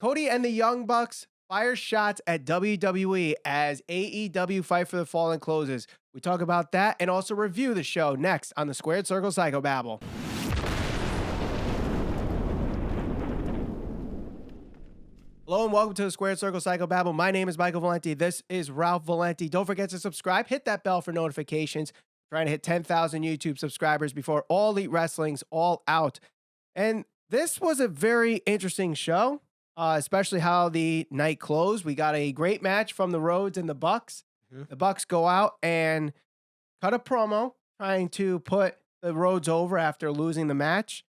Cody and the Young Bucks fire shots at WWE as AEW Fight for the Fallen closes. We talk about that and also review the show next on the Squared Circle Psychobabble. Hello and welcome to the Squared Circle Psychobabble. My name is Michael Valenti. This is Ralph Valenti. Don't forget to subscribe. Hit that bell for notifications. Trying to hit 10,000 YouTube subscribers before All Elite Wrestling's All Out. And this was a very interesting show, especially how the night closed. We got a great match from the Rhodes and the Bucks. The Bucks go out and cut a promo trying to put the Rhodes over after losing the match.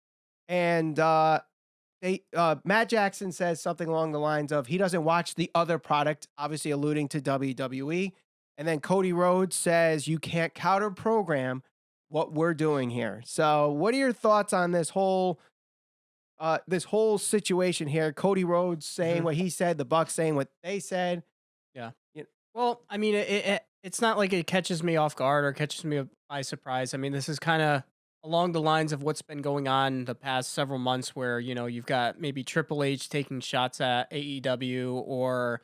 And Matt Jackson says something along the lines of he doesn't watch the other product, obviously alluding to WWE. And then Cody Rhodes says you can't counter program what we're doing here. So what are your thoughts on this whole situation here? Cody Rhodes saying what he said, the Bucks saying what they said. Yeah. Well, I mean, it's not like it catches me off guard or catches me by surprise. I mean, this is kind of along the lines of what's been going on the past several months where, you know, you've got maybe Triple H taking shots at AEW or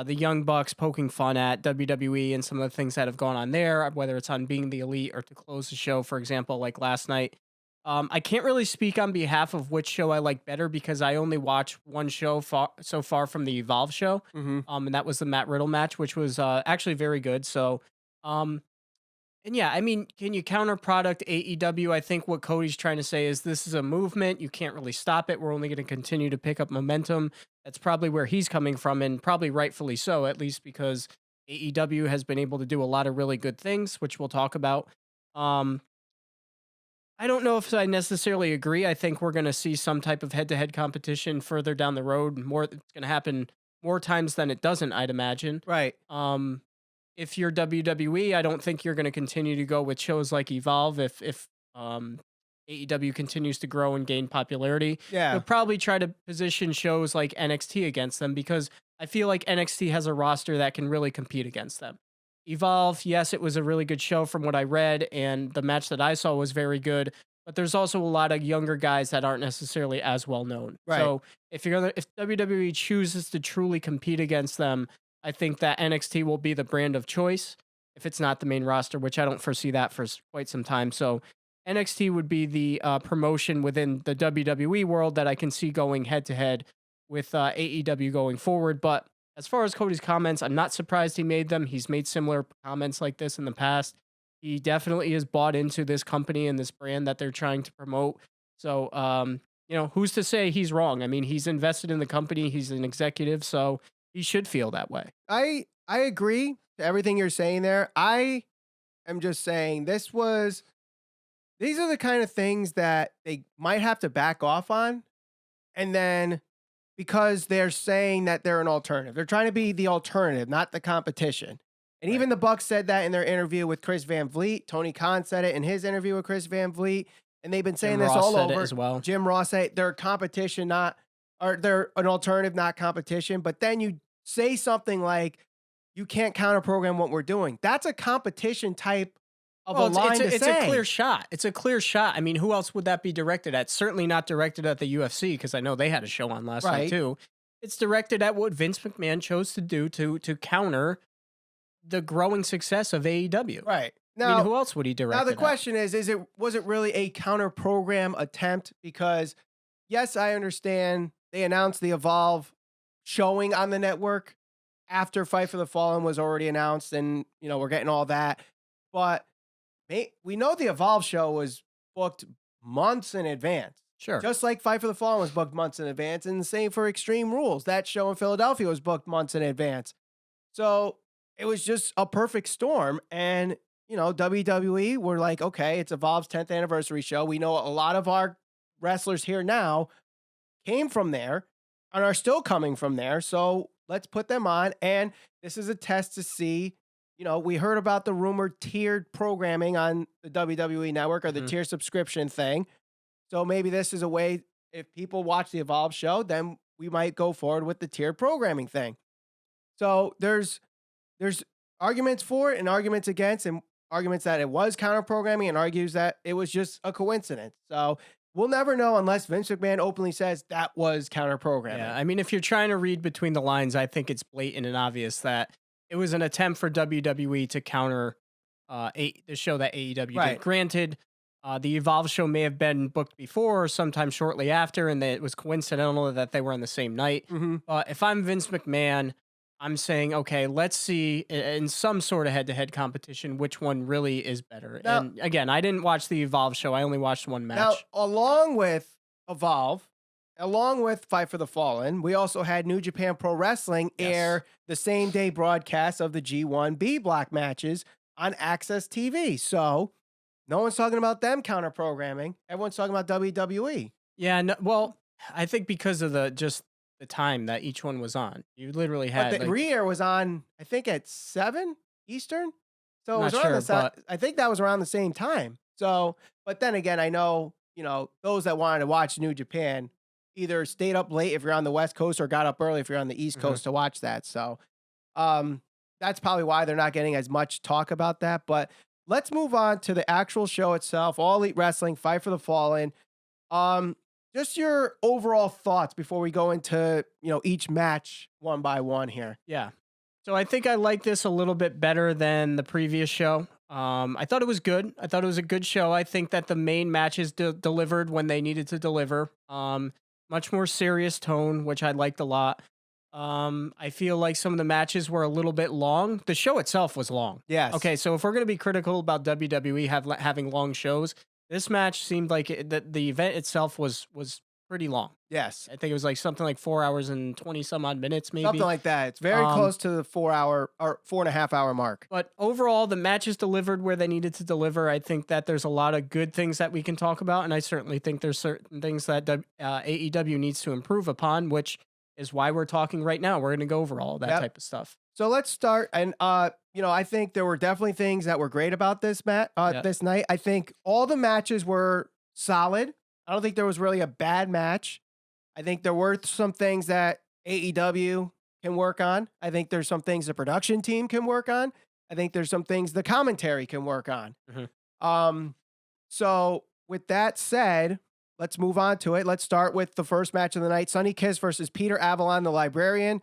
the Young Bucks poking fun at WWE and some of the things that have gone on there, whether it's on being the elite or to close the show, for example, like last night. I can't really speak on behalf of which show I like better because I only watched one show so far from the Evolve show. And that was the Matt Riddle match, which was actually very good. So, and yeah, I mean, can you counter product AEW? I think what Cody's trying to say is this is a movement. You can't really stop it. We're only going to continue to pick up momentum. That's probably where he's coming from, and probably rightfully so, at least because AEW has been able to do a lot of really good things, which we'll talk about. I don't know if I necessarily agree. I think we're going to see some type of head-to-head competition further down the road. It's going to happen more times than it doesn't, I'd imagine. Right. If you're WWE, I don't think you're going to continue to go with shows like Evolve if AEW continues to grow and gain popularity. Yeah. You'll probably try to position shows like NXT against them because I feel like NXT has a roster that can really compete against them. Evolve, yes, it was a really good show from what I read, and the match that I saw was very good, but there's also a lot of younger guys that aren't necessarily as well known. Right. So if WWE chooses to truly compete against them, I think that NXT will be the brand of choice if it's not the main roster, which I don't foresee that for quite some time. So NXT would be the promotion within the WWE world that I can see going head to head with AEW going forward. But as far as Cody's comments, I'm not surprised he made them. He's made similar comments like this in the past. He definitely has bought into this company and this brand that they're trying to promote. So, you know, who's to say he's wrong? I mean, he's invested in the company. He's an executive, so he should feel that way. I agree to everything you're saying there. I am just saying these are the kind of things that they might have to back off on. And then because they're saying that they're an alternative, they're trying to be the alternative, not the competition. And even the Bucks said that in their interview with Chris Van Vliet. Tony Khan said it in his interview with Chris Van Vliet. And they've been saying Jim this Ross all said it over as well. Jim Ross said they're competition, they're an alternative, not competition. But then you say something like, you can't counter program what we're doing. That's a competition type of a line to say. It's a clear shot. It's a clear shot. I mean, who else would that be directed at? Certainly not directed at the UFC, because I know they had a show on last night too. It's directed at what Vince McMahon chose to do to counter the growing success of AEW. Right. Now, I mean, who else would he direct? Now the question was it really a counter program attempt? Because yes, I understand they announced the Evolve showing on the network after Fight for the Fallen was already announced, and you know, we're getting all that. But we know the Evolve show was booked months in advance. Sure. Just like Fight for the Fallen was booked months in advance, and the same for Extreme Rules. That show in Philadelphia was booked months in advance. So it was just a perfect storm. And, you know, WWE were like, okay, it's Evolve's 10th anniversary show. We know a lot of our wrestlers here now came from there and are still coming from there. So let's put them on. And this is a test to see, you know, we heard about the rumored tiered programming on the WWE network or the tier subscription thing. So maybe this is a way, if people watch the Evolve show, then we might go forward with the tiered programming thing. So there's arguments for it and arguments against, and arguments that it was counter programming and argues that it was just a coincidence. So we'll never know unless Vince McMahon openly says that was counter programming. Yeah, I mean, if you're trying to read between the lines, I think it's blatant and obvious that it was an attempt for WWE to counter the show that AEW Right. did. Granted, the Evolve show may have been booked before or sometime shortly after, and that it was coincidental that they were on the same night. Mm-hmm. But if I'm Vince McMahon, I'm saying, okay, let's see in some sort of head-to-head competition which one really is better. Now, and again, I didn't watch the Evolve show. I only watched one match. Now, along with Evolve, along with Fight for the Fallen, we also had New Japan Pro Wrestling air the same day broadcast of the G1 B block matches on Access TV. So no one's talking about them counter programming. Everyone's talking about WWE. Yeah, no, well, I think because of the time that each one was on, you literally had. But the re-air was on, I think, at 7 Eastern. So it was Not around sure, I think that was around the same time. So, but then again, I know, those that wanted to watch New Japan either stayed up late if you're on the West Coast or got up early if you're on the East Coast to watch that. So, that's probably why they're not getting as much talk about that. But let's move on to the actual show itself. All Elite Wrestling, Fight for the Fallen. Just your overall thoughts before we go into, each match one by one here. Yeah. So I think I like this a little bit better than the previous show. I thought it was good. I thought it was a good show. I think that the main matches delivered when they needed to deliver. Much more serious tone, which I liked a lot. I feel like some of the matches were a little bit long. The show itself was long. Yes. Okay, so if we're going to be critical about WWE having long shows, this match seemed like the event itself was pretty long. Yes. I think it was like something like 4 hours and 20 some odd minutes, maybe. Something like that. It's very close to the 4 hour or 4.5 hour mark. But overall, the matches delivered where they needed to deliver. I think that there's a lot of good things that we can talk about. And I certainly think there's certain things that AEW needs to improve upon, which is why we're talking right now. We're going to go over all that type of stuff. So let's start. And, I think there were definitely things that were great about this this night. I think all the matches were solid. I don't think there was really a bad match. I think there were some things that AEW can work on. I think there's some things the production team can work on. I think there's some things the commentary can work on. So with that said, let's move on to it. Let's start with the first match of the night, Sonny Kiss versus Peter Avalon, the Librarian.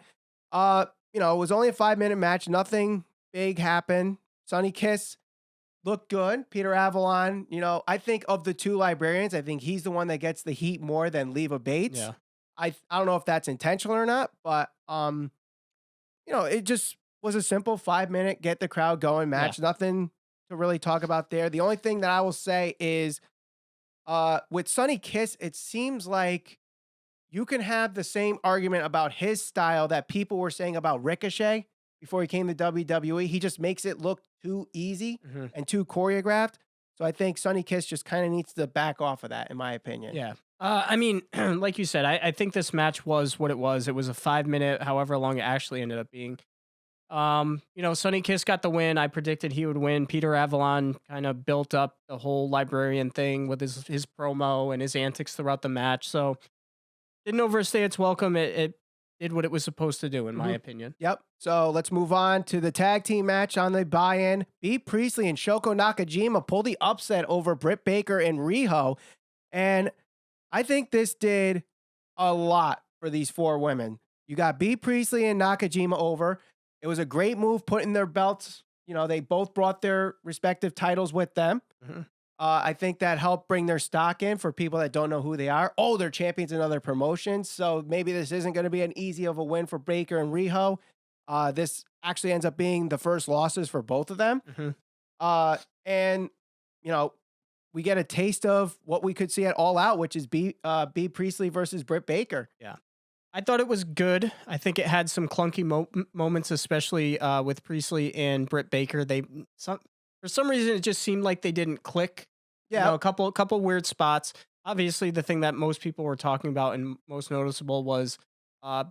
It was only a 5-minute match. Nothing big happened. Sonny Kiss looked good. Peter Avalon, I think of the two Librarians, I think he's the one that gets the heat more than Leva Bates. Yeah. I don't know if that's intentional or not, but it just was a simple 5-minute get the crowd going match. Nothing to really talk about there. The only thing that I will say is with Sonny Kiss, it seems like you can have the same argument about his style that people were saying about Ricochet before he came to WWE. He just makes it look too easy and too choreographed. So I think Sonny Kiss just kind of needs to back off of that, in my opinion. Yeah. I mean, like you said, I think this match was what it was. It was a 5-minute, however long it actually ended up being. Sonny Kiss got the win. I predicted he would win. Peter Avalon kind of built up the whole Librarian thing with his promo and his antics throughout the match. So didn't overstay its welcome. It did what it was supposed to do, in my opinion. Yep. So let's move on to the tag team match on the buy-in. Priestley and Shoko Nakajima pull the upset over Britt Baker and Riho. And I think this did a lot for these 4 women. You got Priestley and Nakajima over. It was a great move putting their belts. They both brought their respective titles with them. I think that helped bring their stock in for people that don't know who they are. Oh, they're champions in other promotions. So maybe this isn't going to be an easy of a win for Baker and Riho. This actually ends up being the first losses for both of them. And, we get a taste of what we could see at All Out, which is Priestley versus Britt Baker. Yeah. I thought it was good. I think it had some clunky moments, especially with Priestley and Britt Baker. For some reason, it just seemed like they didn't click. Yeah, a couple weird spots. Obviously, the thing that most people were talking about and most noticeable was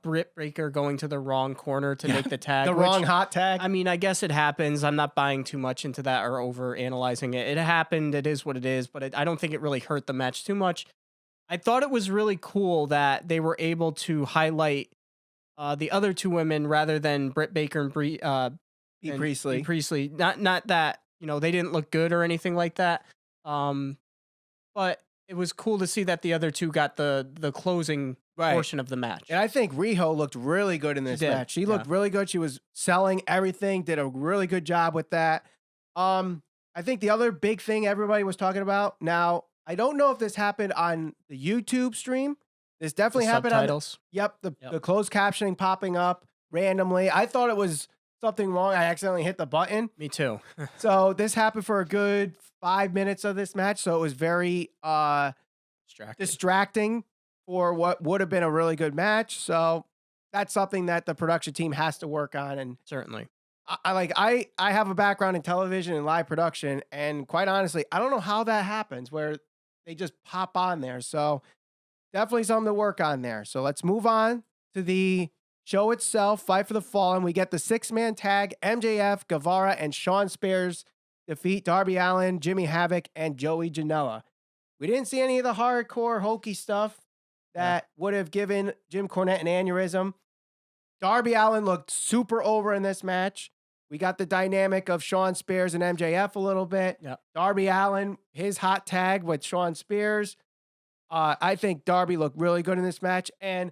Britt Baker going to the wrong corner to make the tag. Wrong hot tag. I mean, I guess it happens. I'm not buying too much into that or over analyzing it. It happened. It is what it is. But I don't think it really hurt the match too much. I thought it was really cool that they were able to highlight the other 2 women rather than Britt Baker and Priestley. Priestley. Not that they didn't look good or anything like that. But it was cool to see that the other two got the closing portion of the match. And I think Riho looked really good in this match. She looked really good. She was selling everything, did a really good job with that. I think the other big thing everybody was talking about, now, I don't know if this happened on the YouTube stream. This definitely happened subtitles. The closed captioning popping up randomly. I thought it was something wrong. I accidentally hit the button. Me too. So this happened for a good 5 minutes of this match. So it was very distracting for what would have been a really good match. So that's something that the production team has to work on. And certainly, I have a background in television and live production, and quite honestly, I don't know how that happens where they just pop on there. So definitely something to work on there. So let's move on to the show itself, Fight for the Fallen. We get the 6-man tag. MJF, Guevara, and Shawn Spears defeat Darby Allin, Jimmy Havoc, and Joey Janela. We didn't see any of the hardcore hokey stuff that would have given Jim Cornette an aneurysm. Darby Allin looked super over in this match. We got the dynamic of Shawn Spears and MJF a little bit. Yep. Darby Allin, his hot tag with Shawn Spears. I think Darby looked really good in this match. And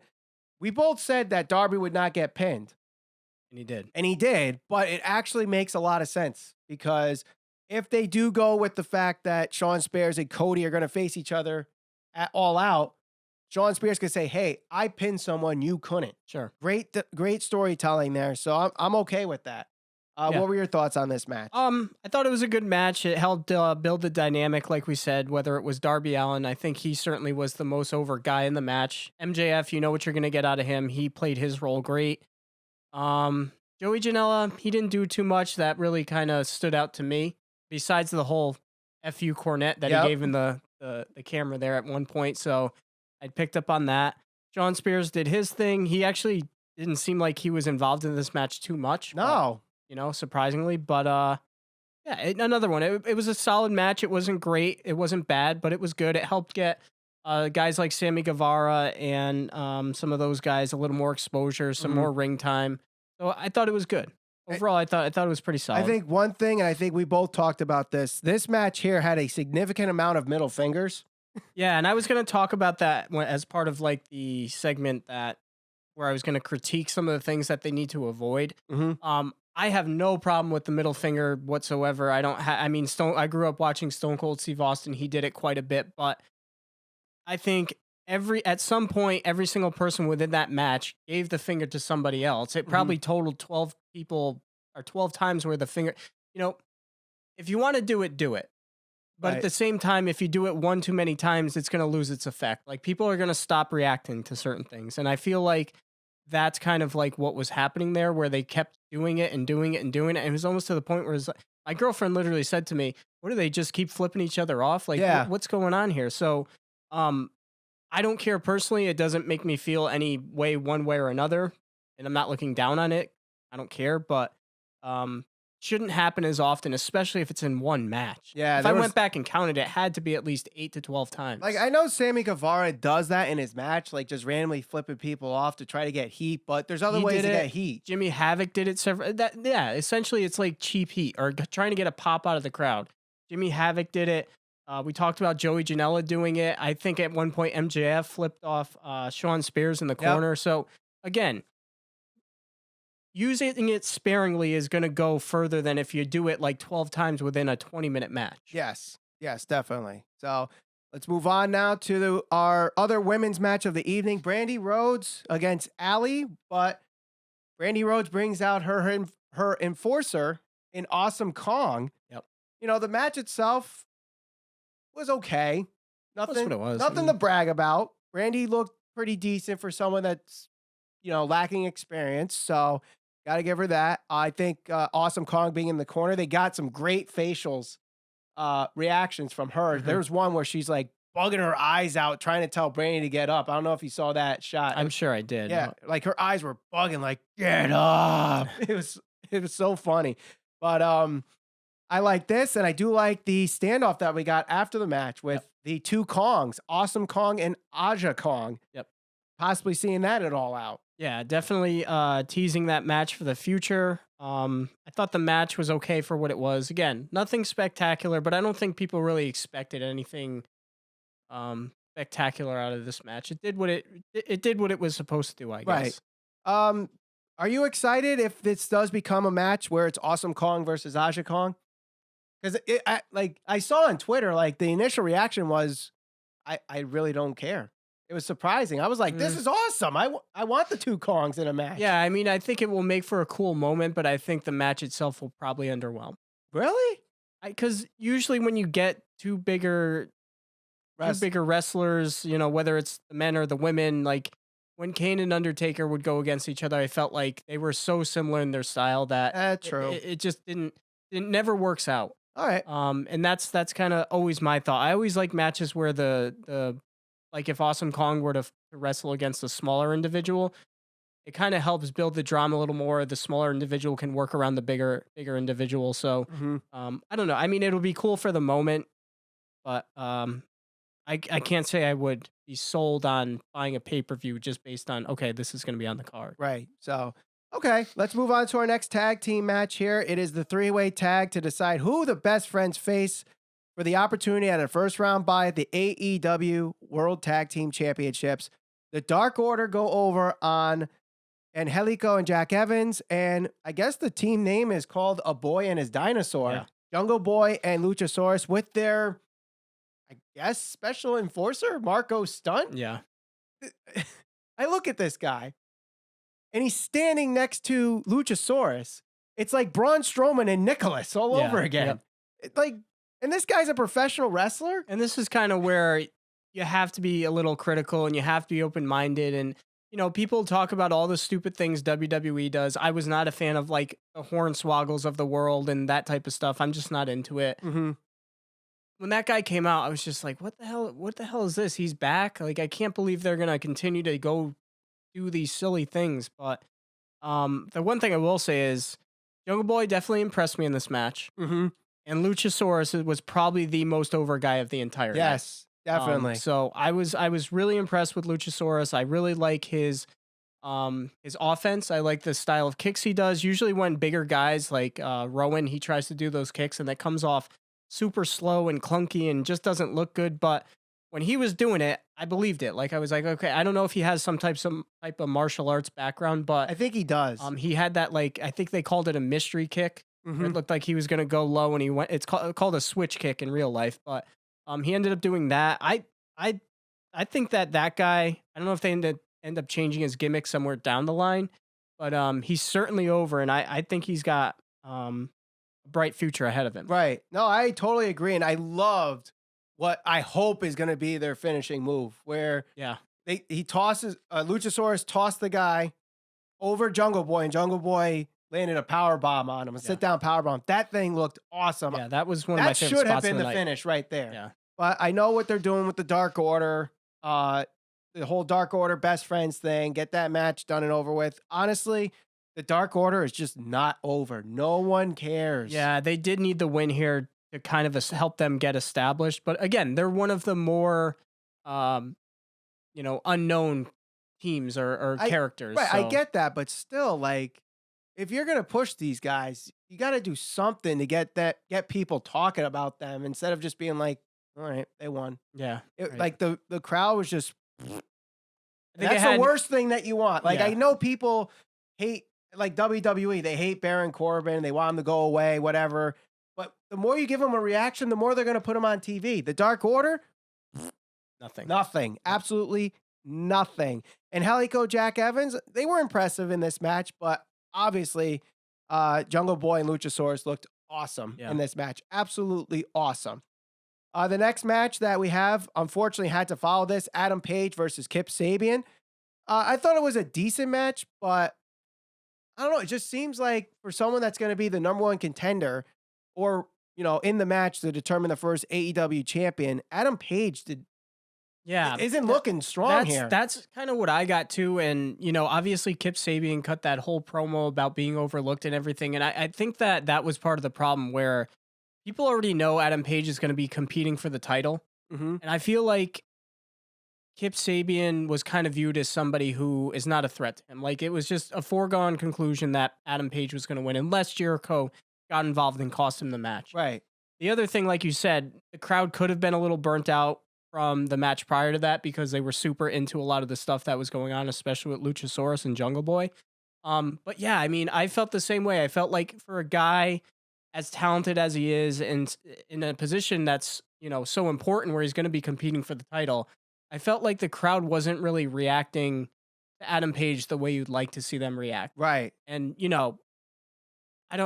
we both said that Darby would not get pinned. And he did. And he did. But it actually makes a lot of sense, because if they do go with the fact that Shawn Spears and Cody are going to face each other at All Out, Shawn Spears could say, hey, I pinned someone you couldn't. Sure. Great storytelling there. So I'm okay with that. What were your thoughts on this match? I thought it was a good match. It helped build the dynamic, like we said, whether it was Darby Allin. I think he certainly was the most over guy in the match. MJF, you know what you're going to get out of him. He played his role great. Joey Janela, he didn't do too much. That really kind of stood out to me, besides the whole FU Cornette that he gave in the camera there at one point. So I picked up on that. Shawn Spears did his thing. He actually didn't seem like he was involved in this match too much. No. Surprisingly, but another one. It was a solid match. It wasn't great. It wasn't bad, but it was good. It helped get guys like Sammy Guevara and some of those guys a little more exposure, some more ring time. So I thought it was good. Overall, I thought it was pretty solid. I think one thing, and I think we both talked about this match here had a significant amount of middle fingers. Yeah, and I was going to talk about that as part of like the segment where I was going to critique some of the things that they need to avoid. Mm-hmm. I have no problem with the middle finger whatsoever. I grew up watching Stone Cold Steve Austin. He did it quite a bit, but I think at some point, every single person within that match gave the finger to somebody else. It probably totaled 12 people or 12 times where the finger, if you want to do it, do it. But at the same time, if you do it one too many times, it's going to lose its effect. Like, people are going to stop reacting to certain things. And I feel like that's kind of like what was happening there, where they kept doing it and doing it and doing it. And it was almost to the point where my girlfriend literally said to me, what do they just keep flipping each other off? Like, what's going on here? So I don't care personally. It doesn't make me feel any way one way or another. And I'm not looking down on it. I don't care. But shouldn't happen as often, especially if it's in one match. Yeah, if I went back and counted, it had to be at least 8 to 12 times. Like, I know Sammy Guevara does that in his match, like just randomly flipping people off to try to get heat, but there's other ways to get heat. Jimmy Havoc did it essentially it's like cheap heat or trying to get a pop out of the crowd. Jimmy Havoc did it. We talked about Joey Janela doing it. I think at one point MJF flipped off Shawn Spears in the corner. So again, using it sparingly is going to go further than if you do it like 12 times within a 20-minute match. Yes, definitely. So let's move on now to our other women's match of the evening. Brandi Rhodes against Allie, but Brandi Rhodes brings out her enforcer in Awesome Kong. Yep. The match itself was okay. That's what it was. Nothing to brag about. Brandi looked pretty decent for someone that's, lacking experience. So got to give her that. I think Awesome Kong being in the corner, they got some great facials reactions from her. Mm-hmm. There was one where she's like bugging her eyes out, trying to tell Brandi to get up. I don't know if you saw that shot. I'm sure I did. Yeah, like her eyes were bugging, like, get up. It was so funny. But I like this, and I do like the standoff that we got after the match with the two Kongs, Awesome Kong and Aja Kong. Yep. Possibly seeing that at All Out. Yeah, definitely teasing that match for the future. I thought the match was okay for what it was. Again, nothing spectacular, but I don't think people really expected anything spectacular out of this match. It did what it did what it was supposed to do, I guess. Right. Are you excited if this does become a match where it's Awesome Kong versus Aja Kong? Because I saw on Twitter, like the initial reaction was, I really don't care. It was surprising. I was like, this is awesome. I want the two Kongs in a match. Yeah, I mean, I think it will make for a cool moment, but I think the match itself will probably underwhelm. Really? Because usually when you get two bigger wrestlers, you know, whether it's the men or the women, like when Kane and Undertaker would go against each other, I felt like they were so similar in their style that true. It just it never works out. All right. And that's kind of always my thought. I always like matches where the like if Awesome Kong were to wrestle against a smaller individual, it kind of helps build the drama a little more. The smaller individual can work around the bigger individual. So I don't know. I mean, it'll be cool for the moment, but I can't say I would be sold on buying a pay-per-view just based on, okay, this is going to be on the card. Right. So, okay, let's move on to our next tag team match here. It is the three-way tag to decide who the best friends face for the opportunity at a first round bye at the AEW World Tag Team Championships. The Dark Order go over on Angelico and Jack Evans, and I guess the team name is called A Boy and His Dinosaur. Yeah. Jungle Boy and Luchasaurus with their, I guess, special enforcer, Marco Stunt. Yeah. I look at this guy, and he's standing next to Luchasaurus. It's like Braun Strowman and Nicholas all over again. Like, and this guy's a professional wrestler. And this is kind of where you have to be a little critical and you have to be open-minded. And, you know, people talk about all the stupid things WWE does. I was not a fan of like the Hornswoggles of the world and that type of stuff. I'm just not into it. When that guy came out, I was just like, what the hell is this? He's back. Like, I can't believe they're going to continue to go do these silly things. But the one thing I will say is Jungle Boy definitely impressed me in this match. And Luchasaurus was probably the most over guy of the entire night. Yes, definitely. So I was really impressed with Luchasaurus. I really like his offense. I like the style of kicks he does. Usually when bigger guys like Rowan, he tries to do those kicks and that comes off super slow and clunky and just doesn't look good. But when he was doing it, I believed it. Like I was like, okay, I don't know if he has some type of martial arts background, but I think he does. He had that, like, I think they called it a mystery kick. It looked like he was going to go low and he went, it's called a switch kick in real life, but he ended up doing that. I think that guy, I don't know if they end up changing his gimmick somewhere down the line, but he's certainly over, and I think he's got a bright future ahead of him. Right. No, I totally agree. And I loved what I hope is going to be their finishing move, where he tosses, Luchasaurus tossed the guy over Jungle Boy, and Jungle Boy landed a power bomb on him, a sit down power bomb. That thing looked awesome. Yeah, that was one of my favorite spots. That should have been the finish right there. Yeah. But I know what they're doing with the Dark Order, the whole Dark Order best friends thing. Get that match done and over with. Honestly, the Dark Order is just not over. No one cares. Yeah, they did need the win here to kind of help them get established. But again, they're one of the more, unknown teams or characters. Right, so. I get that, but still, like, if you're gonna push these guys, you got to do something to get people talking about them instead of just being like, all right, they won. Yeah, right. Like the crowd was just. That's the worst thing that you want. Like, I know people hate, like WWE, they hate Baron Corbin, they want him to go away, whatever. But the more you give them a reaction, the more they're going to put him on TV. The Dark Order, nothing, absolutely nothing. And Angelico, Jack Evans, they were impressive in this match, but obviously, Jungle Boy and Luchasaurus looked awesome in this match. Absolutely awesome. The next match that we have, unfortunately, had to follow this, Adam Page versus Kip Sabian. I thought it was a decent match, but I don't know. It just seems like for someone that's going to be the number one contender or, in the match to determine the first AEW champion, Adam Page isn't looking strong here. That's kind of what I got too. And, obviously Kip Sabian cut that whole promo about being overlooked and everything. And I think that was part of the problem where people already know Adam Page is going to be competing for the title. And I feel like Kip Sabian was kind of viewed as somebody who is not a threat to him. Like, it was just a foregone conclusion that Adam Page was going to win unless Jericho got involved and cost him the match. Right. The other thing, like you said, the crowd could have been a little burnt out from the match prior to that because they were super into a lot of the stuff that was going on, especially with Luchasaurus and Jungle Boy. But yeah, I mean, I felt the same way. I felt like for a guy as talented as he is and in a position that's, so important where he's going to be competing for the title, I felt like the crowd wasn't really reacting to Adam Page the way you'd like to see them react. Right. And, I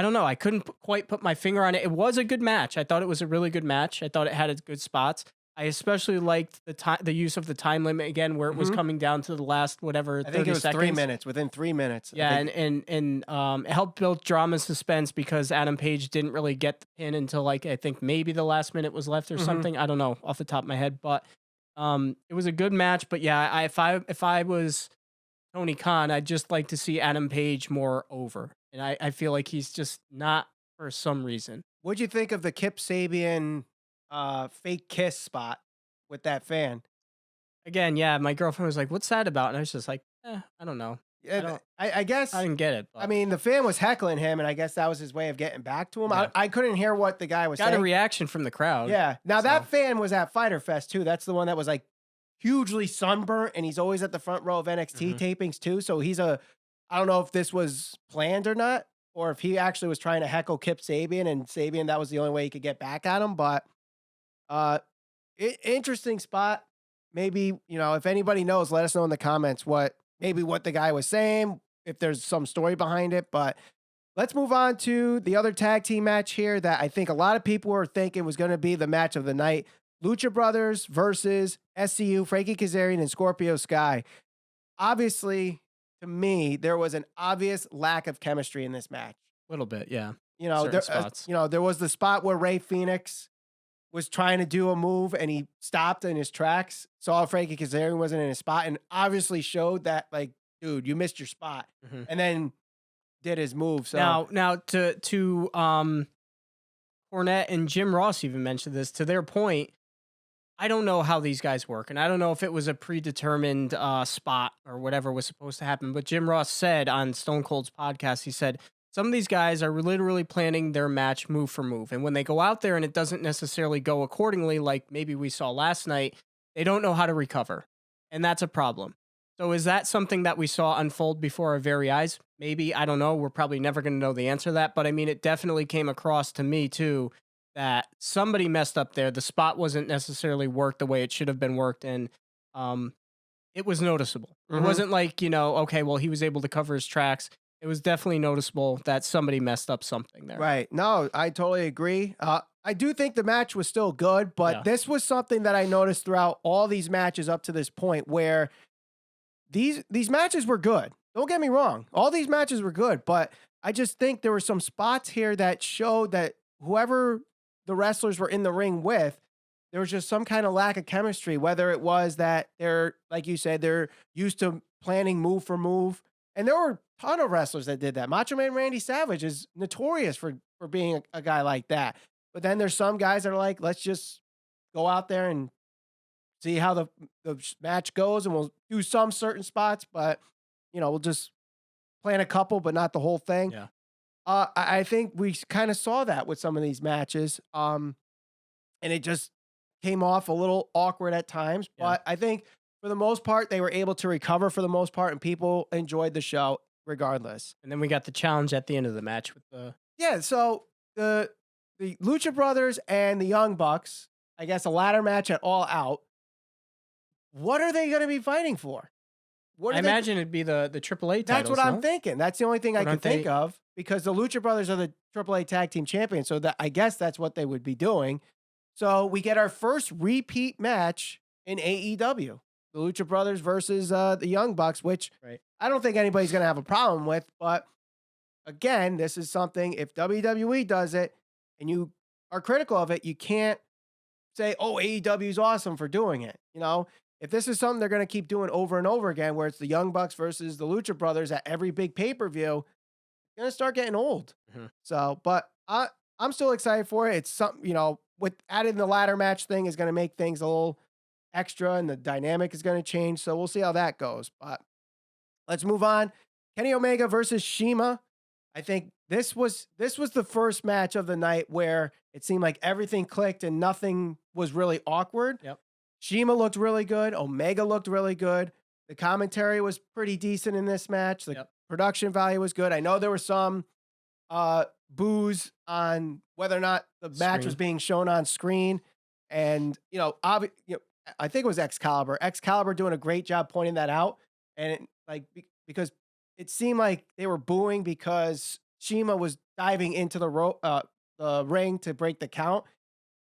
don't know. I couldn't quite put my finger on it. It was a good match. I thought it was a really good match. I thought it had its good spots. I especially liked the use of the time limit again, where it was coming down to the last whatever. I think it was seconds. 3 minutes. Within 3 minutes. Yeah, and it helped build drama and suspense because Adam Page didn't really get the pin until I think maybe the last minute was left or something. I don't know off the top of my head, but it was a good match. But yeah, if I was Tony Khan, I'd just like to see Adam Page more over, and I feel like he's just not for some reason. What'd you think of the Kip Sabian fake kiss spot with that fan? Again, yeah, my girlfriend was like, "What's that about?" And I was just like, I don't know. Yeah, I guess I didn't get it. But. I mean, the fan was heckling him, and I guess that was his way of getting back to him. Yeah. I couldn't hear what the guy was saying. Got a reaction from the crowd. Yeah. Now that fan was at Fyter Fest too. That's the one that was like hugely sunburnt, and he's always at the front row of NXT tapings too. So I don't know if this was planned or not, or if he actually was trying to heckle Kip Sabian, and Sabian, that was the only way he could get back at him. But interesting spot. Maybe, if anybody knows, let us know in the comments what the guy was saying, if there's some story behind it. But let's move on to the other tag team match here that I think a lot of people were thinking was going to be the match of the night. Lucha Brothers versus SCU, Frankie Kazarian and Scorpio Sky. Obviously, to me, there was an obvious lack of chemistry in this match. A little bit, yeah. There was the spot where Rey Fenix was trying to do a move and he stopped in his tracks, saw Frankie Kazarian wasn't in his spot, and obviously showed that, like, dude, you missed your spot, and then did his move. So now to Cornette and Jim Ross even mentioned this. To their point, I don't know how these guys work, and I don't know if it was a predetermined spot or whatever was supposed to happen. But Jim Ross said on Stone Cold's podcast, he said, some of these guys are literally planning their match move for move. And when they go out there and it doesn't necessarily go accordingly, like maybe we saw last night, they don't know how to recover. And that's a problem. So is that something that we saw unfold before our very eyes? Maybe, I don't know. We're probably never going to know the answer to that. But I mean, it definitely came across to me too that somebody messed up there. The spot wasn't necessarily worked the way it should have been worked. And it was noticeable. It wasn't like, okay, well, he was able to cover his tracks. It was definitely noticeable that somebody messed up something there. Right. No, I totally agree. I do think the match was still good, but this was something that I noticed throughout all these matches up to this point where these matches were good. Don't get me wrong. All these matches were good, but I just think there were some spots here that showed that whoever the wrestlers were in the ring with, there was just some kind of lack of chemistry, whether it was that they're, like you said, they're used to planning move for move. And there were a ton of wrestlers that did that. Macho Man Randy Savage is notorious for being a guy like that. But then there's some guys that are like, let's just go out there and see how the match goes, and we'll do some certain spots, but, we'll just plan a couple, but not the whole thing. Yeah. I think we kind of saw that with some of these matches. And it just came off a little awkward at times. Yeah. But I think for the most part, they were able to recover for the most part, and people enjoyed the show regardless. And then we got the challenge at the end of the match with the... Yeah, so the Lucha Brothers and the Young Bucks, I guess a ladder match at All Out. What are they going to be fighting for? I imagine it'd be the AAA titles. That's what I'm thinking. That's the only thing I can think of, because the Lucha Brothers are the AAA Tag Team Champions, so I guess that's what they would be doing. So we get our first repeat match in AEW. The Lucha Brothers versus the Young Bucks, which I don't think anybody's going to have a problem with. But again, this is something, if WWE does it and you are critical of it, you can't say, oh, AEW is awesome for doing it. If this is something they're going to keep doing over and over again, where it's the Young Bucks versus the Lucha Brothers at every big pay-per-view, it's going to start getting old. So, but I'm still excited for it. It's something, with adding the ladder match thing is going to make things a little extra, and the dynamic is going to change. So we'll see how that goes. But let's move on. Kenny Omega versus Cima. I think this was the first match of the night where it seemed like everything clicked and nothing was really awkward. Yep. Cima looked really good. Omega looked really good. The commentary was pretty decent in this match. The production value was good. I know there was some boos on whether or not the match was being shown on screen. And, I think it was Excalibur. Excalibur doing a great job pointing that out. And because it seemed like they were booing because Cima was diving into the ring to break the count.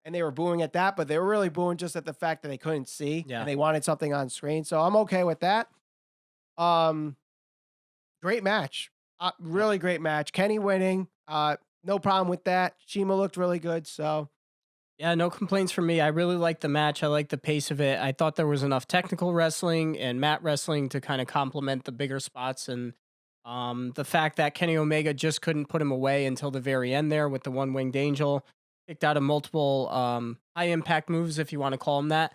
And they were booing at that, but they were really booing just at the fact that they couldn't see and they wanted something on screen. So I'm okay with that. Great match. Really great match. Kenny winning. No problem with that. Cima looked really good. So yeah, no complaints from me. I really liked the match. I liked the pace of it. I thought there was enough technical wrestling and mat wrestling to kind of complement the bigger spots. And the fact that Kenny Omega just couldn't put him away until the very end there with the one-winged angel. Kicked out of multiple high-impact moves, if you want to call them that.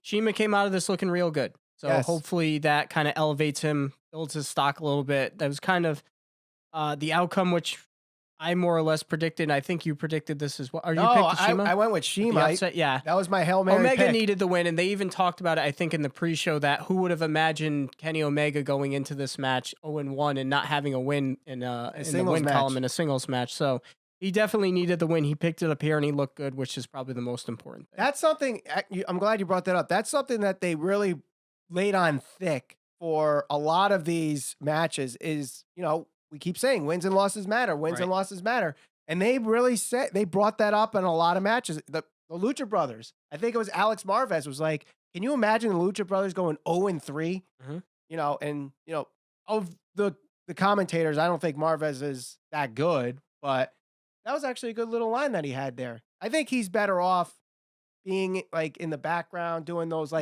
Cima came out of this looking real good. So hopefully that kind of elevates him, builds his stock a little bit. That was kind of the outcome, which I more or less predicted. I think you predicted this as well. Are you picked Cima? I went with Cima. Yeah. That was my Hail Mary Omega pick. needed the win, and they even talked about it, I think, in the pre-show that who would have imagined Kenny Omega going into this match 0-1 and not having a win in the win column in a singles match. So he definitely needed the win. He picked it up here, and he looked good, which is probably the most important thing. That's something, I'm glad you brought that up. That's something that they really laid on thick for a lot of these matches is, we keep saying wins and losses matter, and losses matter. And they really they brought that up in a lot of matches. The Lucha Brothers, I think it was Alex Marvez was like, can you imagine the Lucha Brothers going 0-3? Of the commentators, I don't think Marvez is that good, but that was actually a good little line that he had there. I think he's better off being like in the background doing those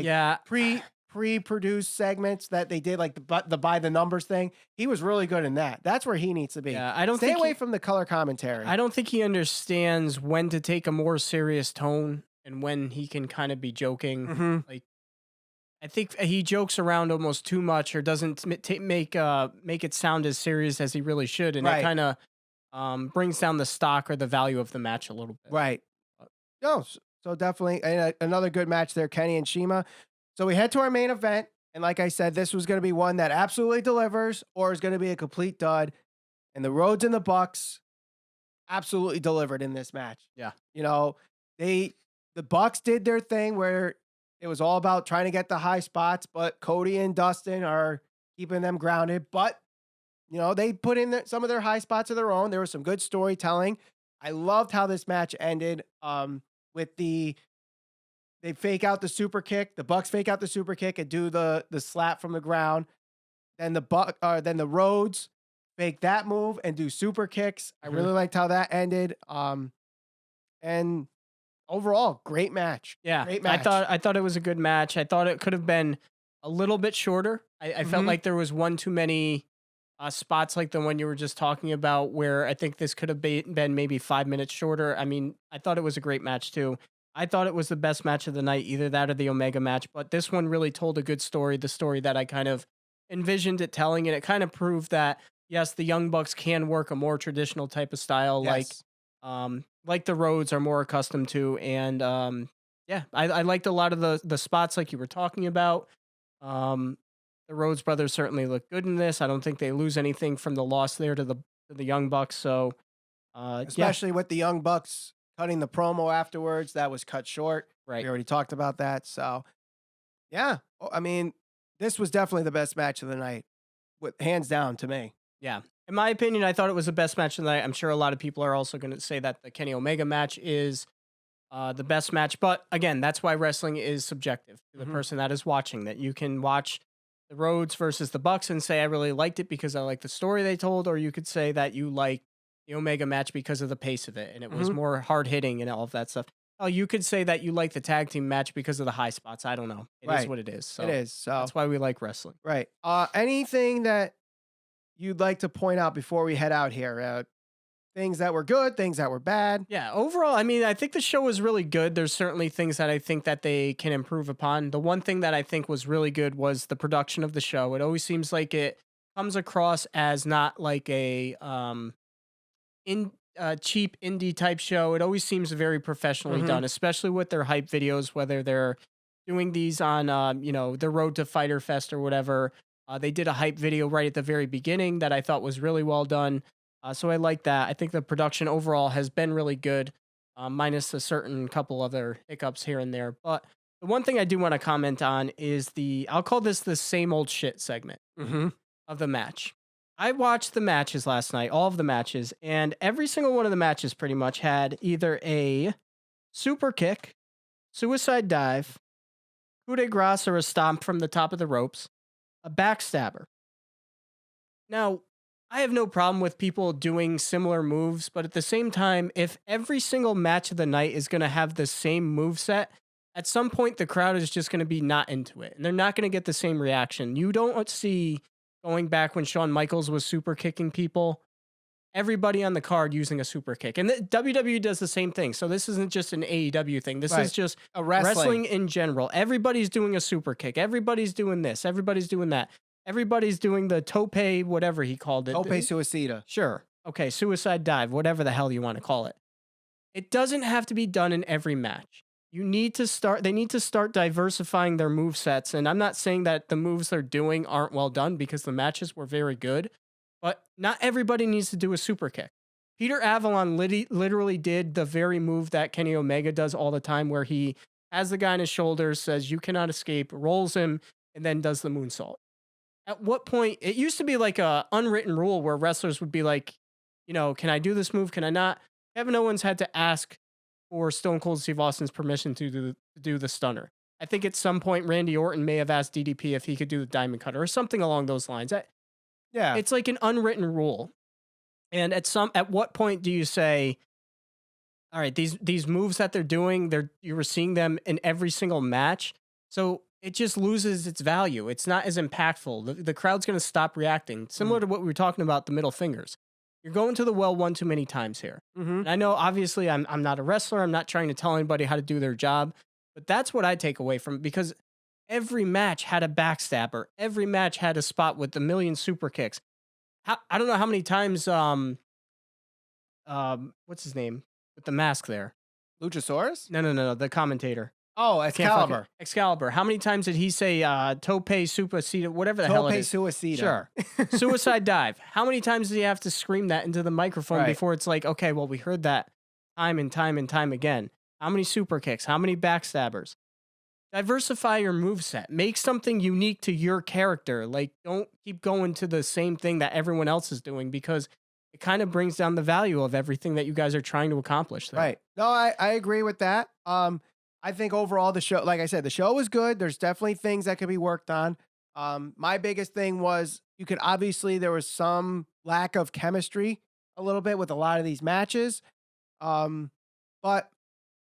pre-produced segments that they did, like the by the numbers thing. He was really good in that. That's where he needs to be. Yeah, I don't stay away from the color commentary. I don't think he understands when to take a more serious tone and when he can kind of be joking. Like, I think he jokes around almost too much or doesn't make it sound as serious as he really should, and that kind of brings down the stock or the value of the match a little bit. Right. No, so definitely another good match there, Kenny and Cima. So we head to our main event, and like I said, this was going to be one that absolutely delivers or is going to be a complete dud. And the Rhodes and the Bucks absolutely delivered in this match. Yeah. The Bucks did their thing where it was all about trying to get the high spots, but Cody and Dustin are keeping them grounded. But they put in some of their high spots of their own. There was some good storytelling. I loved how this match ended with they fake out the super kick. The Bucks fake out the super kick and do the slap from the ground. Then the Rhodes fake that move and do super kicks. I really liked how that ended. And overall, great match. Yeah, great match. I thought it was a good match. I thought it could have been a little bit shorter. I felt like there was one too many spots like the one you were just talking about where I think this could have been maybe 5 minutes shorter. I mean, I thought it was a great match too. I thought it was the best match of the night, either that or the Omega match, but this one really told a good story, the story that I kind of envisioned it telling, and it kind of proved that, yes, the Young Bucks can work a more traditional type of style, like the Rhodes are more accustomed to, and I liked a lot of the spots like you were talking about. The Rhodes brothers certainly look good in this. I don't think they lose anything from the loss there to the Young Bucks. So, especially with the Young Bucks cutting the promo afterwards, that was cut short. Right. We already talked about that. So, yeah, I mean, this was definitely the best match of the night, hands down to me. Yeah. In my opinion, I thought it was the best match of the night. I'm sure a lot of people are also going to say that the Kenny Omega match is the best match. But again, that's why wrestling is subjective to the person that is watching. That you can watch the Rhodes versus the Bucks and say, I really liked it because I like the story they told. Or you could say that you like the Omega match because of the pace of it. And it was more hard hitting and all of that stuff. Oh, you could say that you like the tag team match because of the high spots. I don't know. It is what it is. So it is. So that's why we like wrestling. Right. Anything that you'd like to point out before we head out here? Things that were good, things that were bad. Yeah, overall, I mean, I think the show was really good. There's certainly things that I think that they can improve upon. The one thing that I think was really good was the production of the show. It always seems like it comes across as not like a cheap indie type show. It always seems very professionally done, especially with their hype videos, whether they're doing these on, the Road to Fighter Fest or whatever. They did a hype video right at the very beginning that I thought was really well done. So I like that. I think the production overall has been really good, minus a certain couple other hiccups here and there. But the one thing I do want to comment on is I'll call this the same old shit segment of the match. I watched the matches last night, all of the matches, and every single one of the matches pretty much had either a super kick, suicide dive, coup de grace or a stomp from the top of the ropes, a backstabber. Now, I have no problem with people doing similar moves, but at the same time, if every single match of the night is going to have the same moveset, at some point the crowd is just going to be not into it, and they're not going to get the same reaction. You don't see, going back when Shawn Michaels was super kicking people, everybody on the card using a super kick. And the WWE does the same thing. So this isn't just an AEW thing. This is just a wrestling in general. Everybody's doing a super kick. Everybody's doing this. Everybody's doing that. Everybody's doing the tope, whatever he called it. Tope suicida. Sure. Okay, suicide dive, whatever the hell you want to call it. It doesn't have to be done in every match. They need to start diversifying their move sets. And I'm not saying that the moves they're doing aren't well done, because the matches were very good. But not everybody needs to do a super kick. Peter Avalon literally did the very move that Kenny Omega does all the time, where he has the guy on his shoulders, says, "You cannot escape," rolls him, and then does the moonsault. At what point, it used to be like a unwritten rule where wrestlers would be like, can I do this move? Can I not? Kevin Owens had to ask for Stone Cold Steve Austin's permission to do the stunner. I think at some point, Randy Orton may have asked DDP if he could do the diamond cutter or something along those lines. Yeah. It's like an unwritten rule. And at what point do you say, all right, these moves that they're doing, you were seeing them in every single match, so it just loses its value. It's not as impactful. The crowd's going to stop reacting. Similar to what we were talking about, the middle fingers. You're going to the well one too many times here. And I know, obviously, I'm not a wrestler. I'm not trying to tell anybody how to do their job. But that's what I take away from it, because every match had a backstabber. Every match had a spot with a million super kicks. I don't know how many times, what's his name? With the mask there. Luchasaurus? No, the commentator. Oh, Excalibur. Excalibur. How many times did he say tope suicida, whatever the hell it is? Tope suicida. Sure. Suicide dive. How many times do you have to scream that into the microphone before it's like, okay, well, we heard that time and time and time again. How many super kicks? How many backstabbers? Diversify your moveset. Make something unique to your character. Like, don't keep going to the same thing that everyone else is doing, because it kind of brings down the value of everything that you guys are trying to accomplish there. Right. No, I agree with that. I think overall the show, like I said, the show was good. There's definitely things that could be worked on. My biggest thing was there was some lack of chemistry a little bit with a lot of these matches. But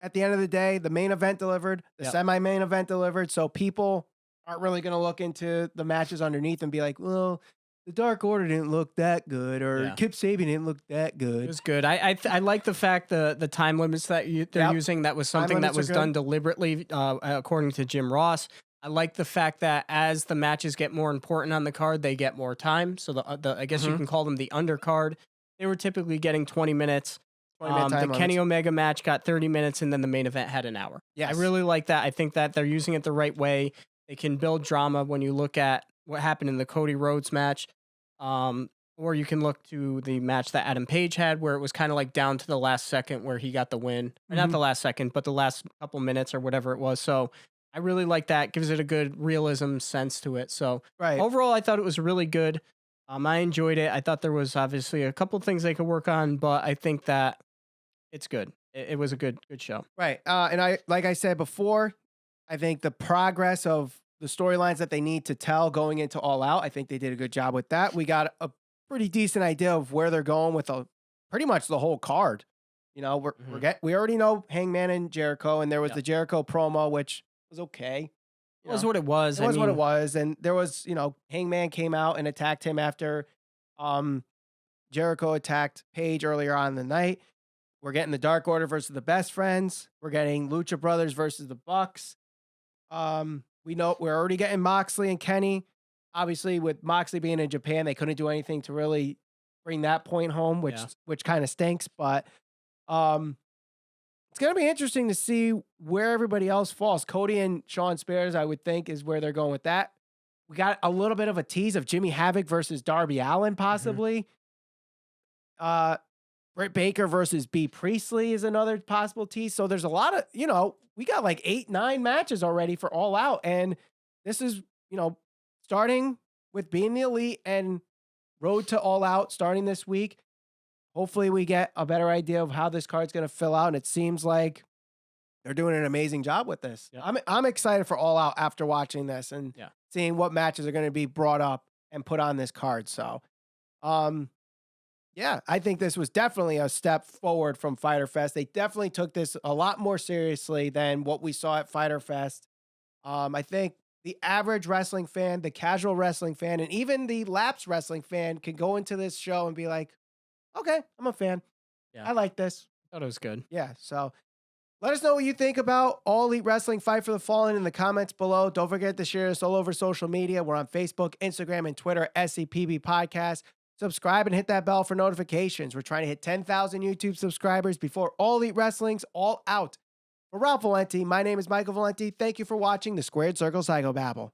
at the end of the day, the main event delivered, the semi-main event delivered. So people aren't really going to look into the matches underneath and be like, well, the Dark Order didn't look that good, or Kip Sabian didn't look that good. It was good. I like the fact the time limits that they're using. That was something that was done deliberately, according to Jim Ross. I like the fact that as the matches get more important on the card, they get more time. So I guess you can call them the undercard. They were typically getting 20 minutes. The Kenny Omega match got 30 minutes, and then the main event had an hour. Yes. I really like that. I think that they're using it the right way. They can build drama when you look at what happened in the Cody Rhodes match. Or you can look to the match that Adam Page had, where it was kind of like down to the last second where he got the win. Or not the last second, but the last couple minutes or whatever it was. So I really like that. Gives it a good realism sense to it. So overall, I thought it was really good. I enjoyed it. I thought there was obviously a couple things they could work on, but I think that it's good. It was a good show. Right. And like I said before, I think the progress of the storylines that they need to tell going into All Out, I think they did a good job with that. We got a pretty decent idea of where they're going with pretty much the whole card. We already know Hangman and Jericho, and there was the Jericho promo, which was okay. It was what it was. It was what it was. And there was, Hangman came out and attacked him after Jericho attacked Page earlier on in the night. We're getting the Dark Order versus the Best Friends. We're getting Lucha Brothers versus the Bucks. We know we're already getting Moxley and Kenny. Obviously, with Moxley being in Japan, they couldn't do anything to really bring that point home, which kind of stinks. But It's going to be interesting to see where everybody else falls. Cody and Shawn Spears, I would think, is where they're going with that. We got a little bit of a tease of Jimmy Havoc versus Darby Allin, possibly. Britt Baker versus B. Priestley is another possible tease. So there's a lot of, we got like 8-9 matches already for All Out. And this is, starting with Being the Elite and Road to All Out starting this week. Hopefully we get a better idea of how this card's going to fill out. And it seems like they're doing an amazing job with this. Yeah. I'm excited for All Out after watching this and seeing what matches are going to be brought up and put on this card. So, yeah, I think this was definitely a step forward from Fyter Fest. They definitely took this a lot more seriously than what we saw at Fyter Fest. I think the average wrestling fan, the casual wrestling fan, and even the lapsed wrestling fan can go into this show and be like, okay, I'm a fan. Yeah. I like this. Thought it was good. Yeah, so let us know what you think about All Elite Wrestling Fight for the Fallen in the comments below. Don't forget to share us all over social media. We're on Facebook, Instagram, and Twitter, SCPB Podcast. Subscribe and hit that bell for notifications. We're trying to hit 10,000 YouTube subscribers before All Elite Wrestling's All Out. For Ralph Valenti, my name is Michael Valenti. Thank you for watching the Squared Circle Psychobabble.